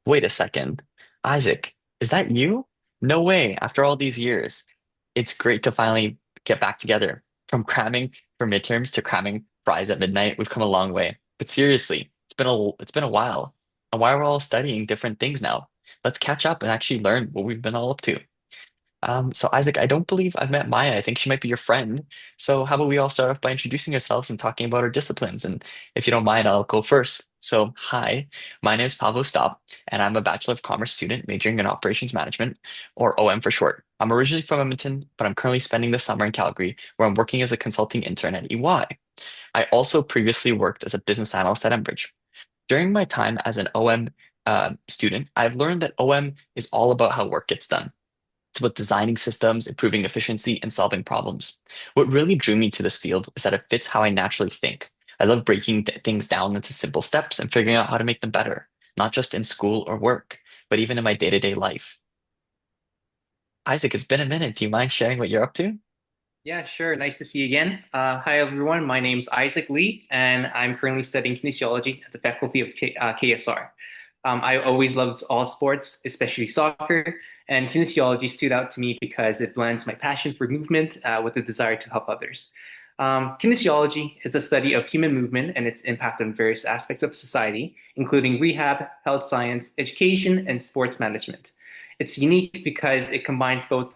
Wait a second. Isaac, is that you? No way, after all these years. It's great to finally get back together. From cramming for midterms to cramming fries at midnight, we've come a long way. But seriously, it's been a while. And why we're all studying different things now? Let's catch up and actually learn what we've been all up to. So Isaac, I don't believe I've met Maya. I think she might be your friend. So how about we all start off by introducing ourselves and talking about our disciplines? And if you don't mind, I'll go first. So hi, my name is Pablo Stop, and I'm a Bachelor of Commerce student majoring in Operations Management, or OM for short. I'm originally from Edmonton, but I'm currently spending the summer in Calgary, where I'm working as a consulting intern at EY. I also previously worked as a business analyst at Enbridge. During my time as an OM student, I've learned that OM is all about how work gets done. It's about designing systems, improving efficiency, and solving problems. What really drew me to this field is that it fits how I naturally think. I love breaking things down into simple steps and figuring out how to make them better, not just in school or work, but even in my day-to-day life. Isaac, it's been a minute. Do you mind sharing what you're up to? Yeah, sure. Nice to see you again. Hi, everyone. My name's Isaac Lee, and I'm currently studying kinesiology at the Faculty of KSR. I always loved all sports, especially soccer, and kinesiology stood out to me because it blends my passion for movement with a desire to help others. Kinesiology is the study of human movement and its impact on various aspects of society, including rehab, health science, education, and sports management. It's unique because it combines both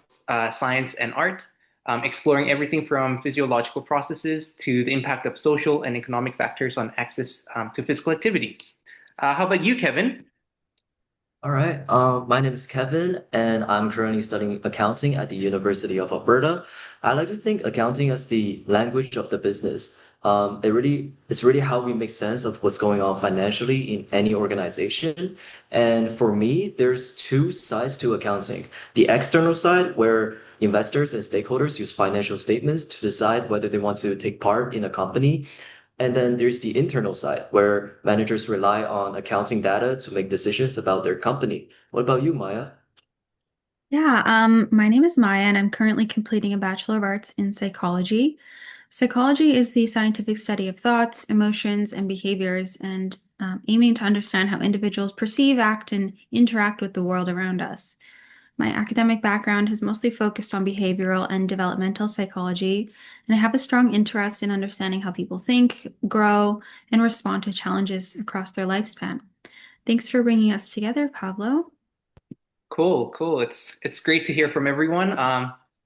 science and art, exploring everything from physiological processes to the impact of social and economic factors on access to physical activity. How about you, Kevin? All right. My name is Kevin, and I'm currently studying accounting at the University of Alberta. I like to think accounting as the language of the business. It's really how we make sense of what's going on financially in any organization. And for me, there's two sides to accounting. The external side, where investors and stakeholders use financial statements to decide whether they want to take part in a company. And then there's the internal side where managers rely on accounting data to make decisions about their company. What about you, Maya? Yeah, my name is Maya, and I'm currently completing a Bachelor of Arts in Psychology. Psychology is the scientific study of thoughts, emotions, and behaviors, and aiming to understand how individuals perceive, act, and interact with the world around us. My academic background has mostly focused on behavioral and developmental psychology, and I have a strong interest in understanding how people think, grow, and respond to challenges across their lifespan. Thanks for bringing us together, Pablo. Cool, cool. It's great to hear from everyone.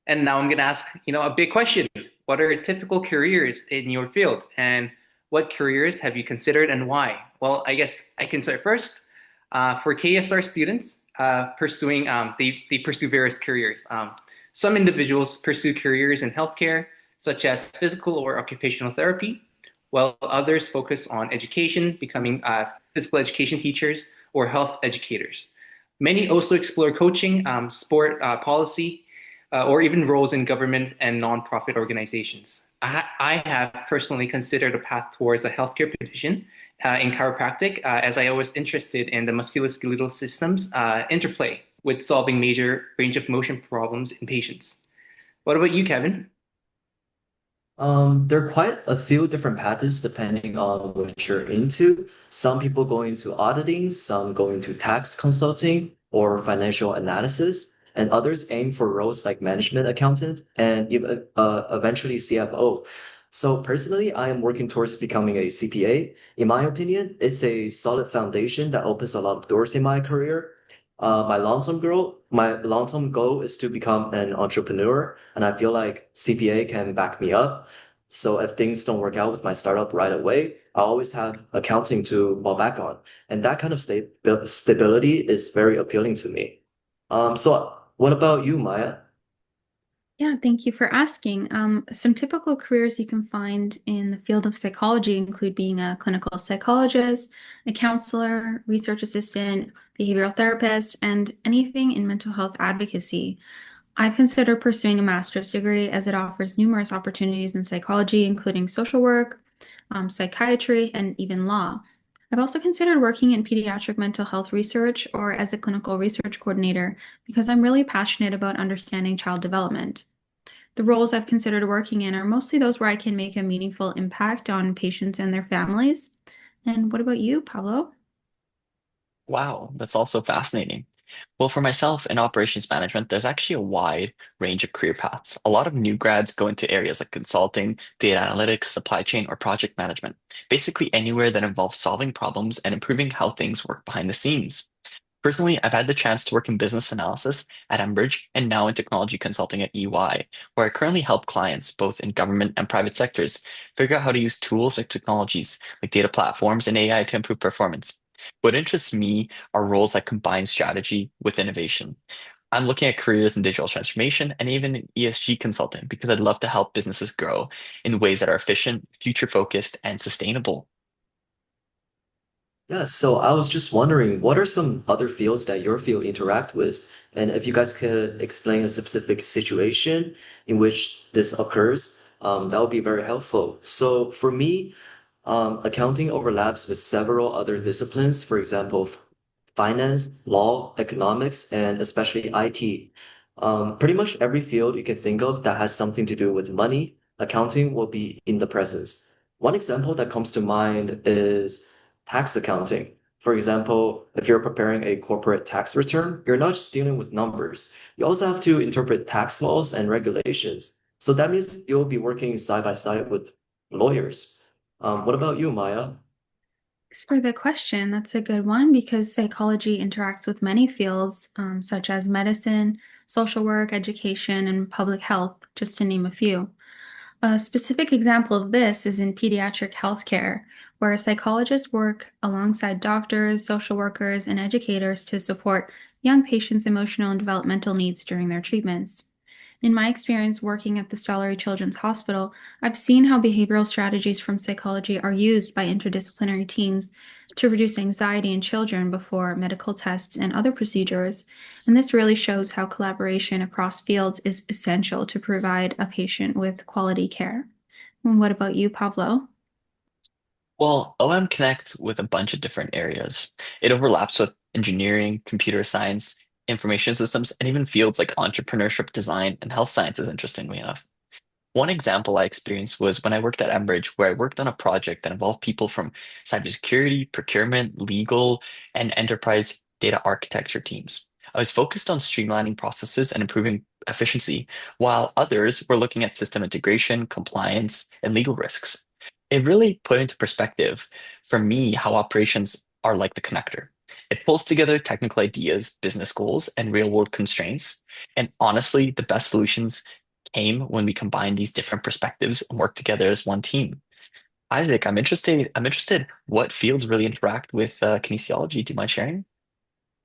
And now I'm gonna ask, a big question. What are typical careers in your field, and what careers have you considered and why? Well, I guess I can start first. For KSR students, they pursue various careers. Some individuals pursue careers in healthcare, such as physical or occupational therapy, while others focus on education, becoming physical education teachers or health educators. Many also explore coaching, sport policy, or even roles in government and nonprofit organizations. I have personally considered a path towards a healthcare position in chiropractic, as I was interested in the musculoskeletal systems interplay with solving major range of motion problems in patients. What about you, Kevin? There are quite a few different paths depending on what you're into. Some people go into auditing, some go into tax consulting or financial analysis, and others aim for roles like management accountant and even eventually CFO. So personally, I am working towards becoming a CPA. In my opinion, it's a solid foundation that opens a lot of doors in my career. My long-term goal is to become an entrepreneur, and I feel like CPA can back me up. So if things don't work out with my startup right away, I always have accounting to fall back on. And that kind of stability is very appealing to me. So what about you, Maya? Yeah, thank you for asking. Some typical careers you can find in the field of psychology include being a clinical psychologist, a counselor, research assistant, behavioral therapist, and anything in mental health advocacy. I've considered pursuing a master's degree as it offers numerous opportunities in psychology, including social work, psychiatry, and even law. I've also considered working in pediatric mental health research or as a clinical research coordinator because I'm really passionate about understanding child development. The roles I've considered working in are mostly those where I can make a meaningful impact on patients and their families. And what about you, Pablo? Wow, that's also fascinating. Well, for myself in operations management, there's actually a wide range of career paths. A lot of new grads go into areas like consulting, data analytics, supply chain, or project management. Basically, anywhere that involves solving problems and improving how things work behind the scenes. Personally, I've had the chance to work in business analysis at Enbridge and now in technology consulting at EY, where I currently help clients, both in government and private sectors, figure out how to use tools like technologies, like data platforms and AI to improve performance. What interests me are roles that combine strategy with innovation. I'm looking at careers in digital transformation and even in ESG consulting because I'd love to help businesses grow in ways that are efficient, future focused, and sustainable. Yeah, so I was just wondering, what are some other fields that your field interact with? And if you guys could explain a specific situation in which this occurs, that would be very helpful. So for me, accounting overlaps with several other disciplines, for example, finance, law, economics, and especially IT. Pretty much every field you can think of that has something to do with money, accounting will be in the presence. One example that comes to mind is tax accounting. For example, if you're preparing a corporate tax return, you're not just dealing with numbers. You also have to interpret tax laws and regulations. So that means you'll be working side by side with lawyers. What about you, Maya? Thanks for the question. That's a good one because psychology interacts with many fields, such as medicine, social work, education, and public health, just to name a few. A specific example of this is in pediatric healthcare, where psychologists work alongside doctors, social workers, and educators to support young patients' emotional and developmental needs during their treatments. In my experience working at the Stollery Children's Hospital, I've seen how behavioral strategies from psychology are used by interdisciplinary teams to reduce anxiety in children before medical tests and other procedures. And this really shows how collaboration across fields is essential to provide a patient with quality care. And what about you, Pablo? Well, OM connects with a bunch of different areas. It overlaps with engineering, computer science, information systems, and even fields like entrepreneurship, design, and health sciences, interestingly enough. One example I experienced was when I worked at Enbridge, where I worked on a project that involved people from cybersecurity, procurement, legal, and enterprise data architecture teams. I was focused on streamlining processes and improving efficiency, while others were looking at system integration, compliance, and legal risks. It really put into perspective for me how operations are like the connector. It pulls together technical ideas, business goals, and real world constraints. And honestly, the best solutions came when we combined these different perspectives and worked together as one team. Isaac, I'm interested what fields really interact with kinesiology. Do you mind sharing?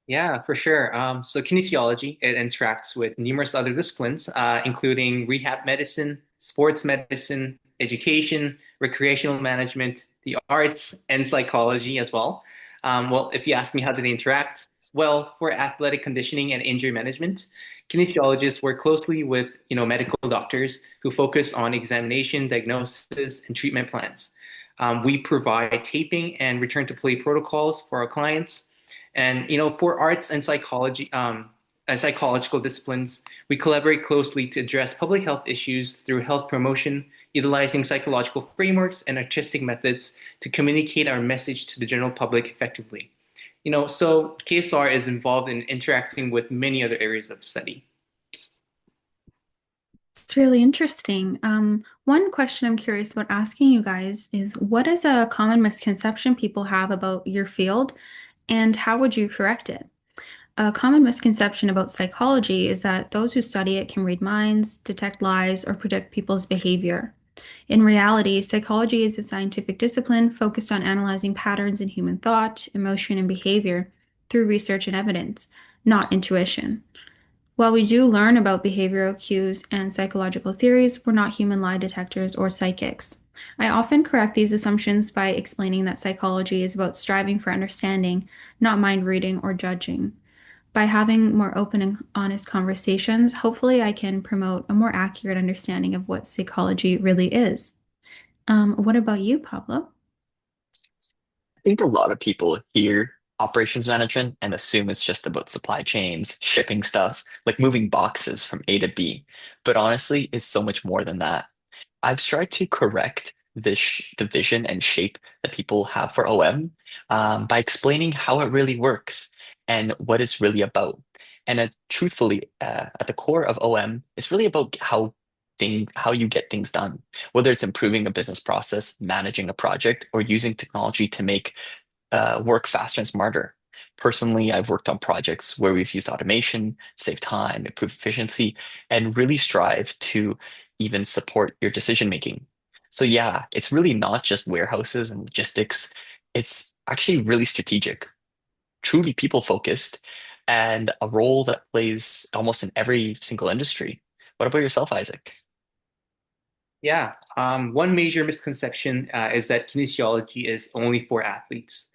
Yeah, for sure. So kinesiology, it interacts with numerous other disciplines, including rehab medicine, sports medicine, education, recreational management, the arts, and psychology as well. Well, if you ask me how do they interact, well, for athletic conditioning and injury management, kinesiologists work closely with, medical doctors who focus on examination, diagnosis, and treatment plans. We provide taping and return to play protocols for our clients and for arts and psychological disciplines, we collaborate closely to address public health issues through health promotion, utilizing psychological frameworks and artistic methods to communicate our message to the general public effectively. So KSR is involved in interacting with many other areas of study. It's really interesting. One question I'm curious about asking you guys is what is a common misconception people have about your field, and how would you correct it? A common misconception about psychology is that those who study it can read minds, detect lies, or predict people's behavior. In reality, psychology is a scientific discipline focused on analyzing patterns in human thought, emotion, and behavior through research and evidence, not intuition. While we do learn about behavioral cues and psychological theories, we're not human lie detectors or psychics. I often correct these assumptions by explaining that psychology is about striving for understanding, not mind reading or judging. By having more open and honest conversations, hopefully I can promote a more accurate understanding of what psychology really is. What about you, Pablo? I think a lot of people hear operations management and assume it's just about supply chains, shipping stuff, like moving boxes from A to B. But honestly, it's so much more than that. I've tried to correct the vision and shape that people have for OM by explaining how it really works and what it's really about. And truthfully, at the core of OM, it's really about how you get things done, whether it's improving a business process, managing a project, or using technology to make work faster and smarter. Personally, I've worked on projects where we've used automation, save time, improve efficiency, and really strive to even support your decision making. So yeah, it's really not just warehouses and logistics. It's actually really strategic, truly people focused, and a role that plays almost in every single industry. What about yourself, Isaac? Yeah, one major misconception is that kinesiology is only for athletes.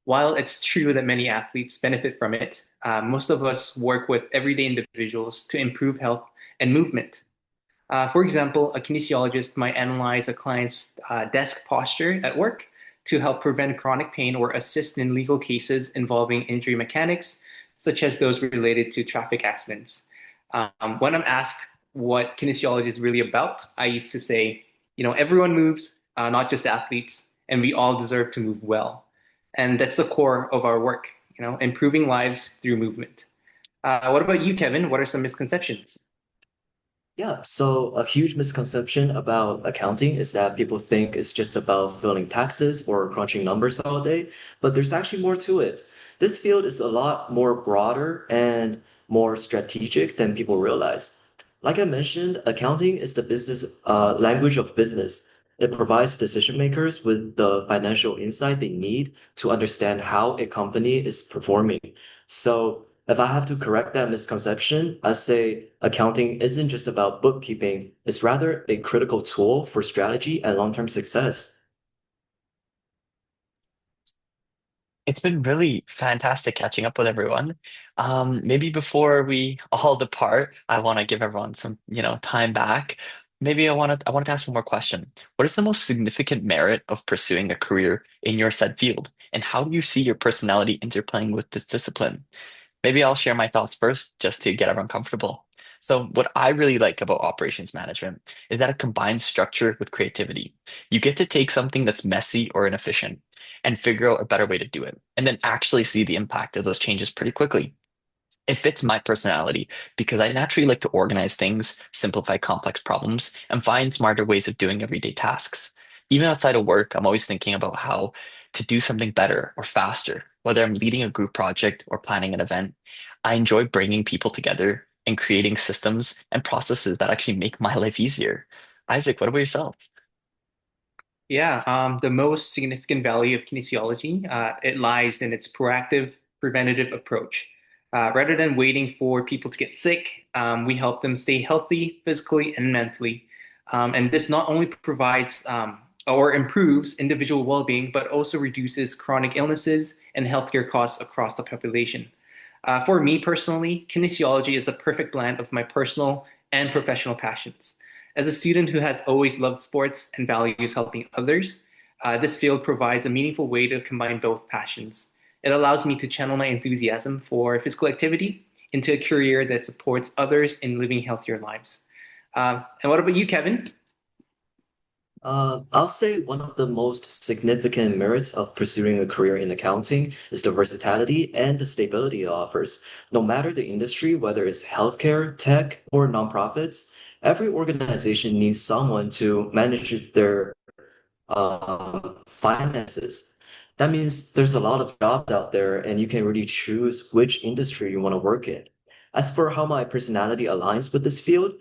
While it's true that many athletes benefit from it, most of us work with everyday individuals to improve health and movement. For example, a kinesiologist might analyze a client's desk posture at work to help prevent chronic pain or assist in legal cases involving injury mechanics, such as those related to traffic accidents. When I'm asked what kinesiology is really about, I used to say, everyone moves, not just athletes, and we all deserve to move well. And that's the core of our work, improving lives through movement. What about you, Kevin? What are some misconceptions? Yeah, so a huge misconception about accounting is that people think it's just about filing taxes or crunching numbers all day, but there's actually more to it. This field is a lot more broader and more strategic than people realize. Like I mentioned, accounting is the business language of business. It provides decision makers with the financial insight they need to understand how a company is performing. So if I have to correct that misconception, I say accounting isn't just about bookkeeping, it's rather a critical tool for strategy and long-term success. It's been really fantastic catching up with everyone. Maybe before we all depart, I want to give everyone some, time back. Maybe I wanted to ask one more question. What is the most significant merit of pursuing a career in your said field? And how do you see your personality interplaying with this discipline? Maybe I'll share my thoughts first just to get everyone comfortable. So, what I really like about operations management is that it combines structure with creativity. You get to take something that's messy or inefficient and figure out a better way to do it, and then actually see the impact of those changes pretty quickly. It fits my personality because I naturally like to organize things, simplify complex problems, and find smarter ways of doing everyday tasks. Even outside of work, I'm always thinking about how to do something better or faster. Whether I'm leading a group project or planning an event, I enjoy bringing people together and creating systems and processes that actually make my life easier. Isaac, what about yourself? Yeah, the most significant value of kinesiology, it lies in its proactive, preventative approach. Rather than waiting for people to get sick, we help them stay healthy physically and mentally. And this not only provides or improves individual well-being, but also reduces chronic illnesses and healthcare costs across the population. For me personally, kinesiology is a perfect blend of my personal and professional passions. As a student who has always loved sports and values helping others, this field provides a meaningful way to combine both passions. It allows me to channel my enthusiasm for physical activity into a career that supports others in living healthier lives. And what about you, Kevin? I'll say one of the most significant merits of pursuing a career in accounting is the versatility and the stability it offers. No matter the industry, whether it's healthcare, tech, or nonprofits, every organization needs someone to manage their finances. That means there's a lot of jobs out there, and you can really choose which industry you want to work in. As for how my personality aligns with this field,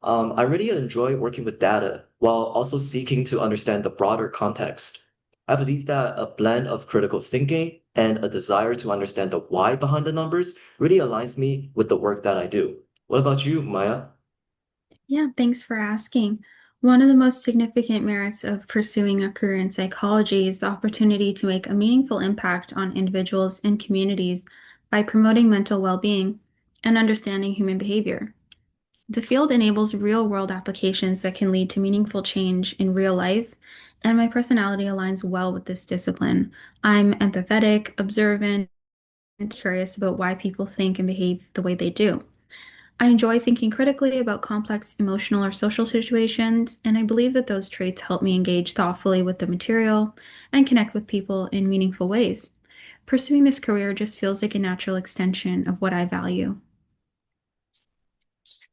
I really enjoy working with data while also seeking to understand the broader context. I believe that a blend of critical thinking and a desire to understand the why behind the numbers really aligns me with the work that I do. What about you, Maya? Yeah, thanks for asking. One of the most significant merits of pursuing a career in psychology is the opportunity to make a meaningful impact on individuals and communities by promoting mental well-being and understanding human behavior. The field enables real-world applications that can lead to meaningful change in real life, and my personality aligns well with this discipline. I'm empathetic, observant, and curious about why people think and behave the way they do. I enjoy thinking critically about complex emotional or social situations, and I believe that those traits help me engage thoughtfully with the material and connect with people in meaningful ways. Pursuing this career just feels like a natural extension of what I value.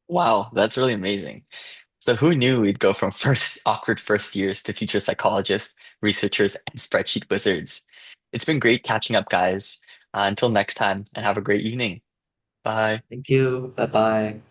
Wow, that's really amazing. So who knew we'd go from first awkward first years to future psychologists, researchers, and spreadsheet wizards? It's been great catching up, guys. Until next time, and have a great evening. Bye. Thank you. Bye bye.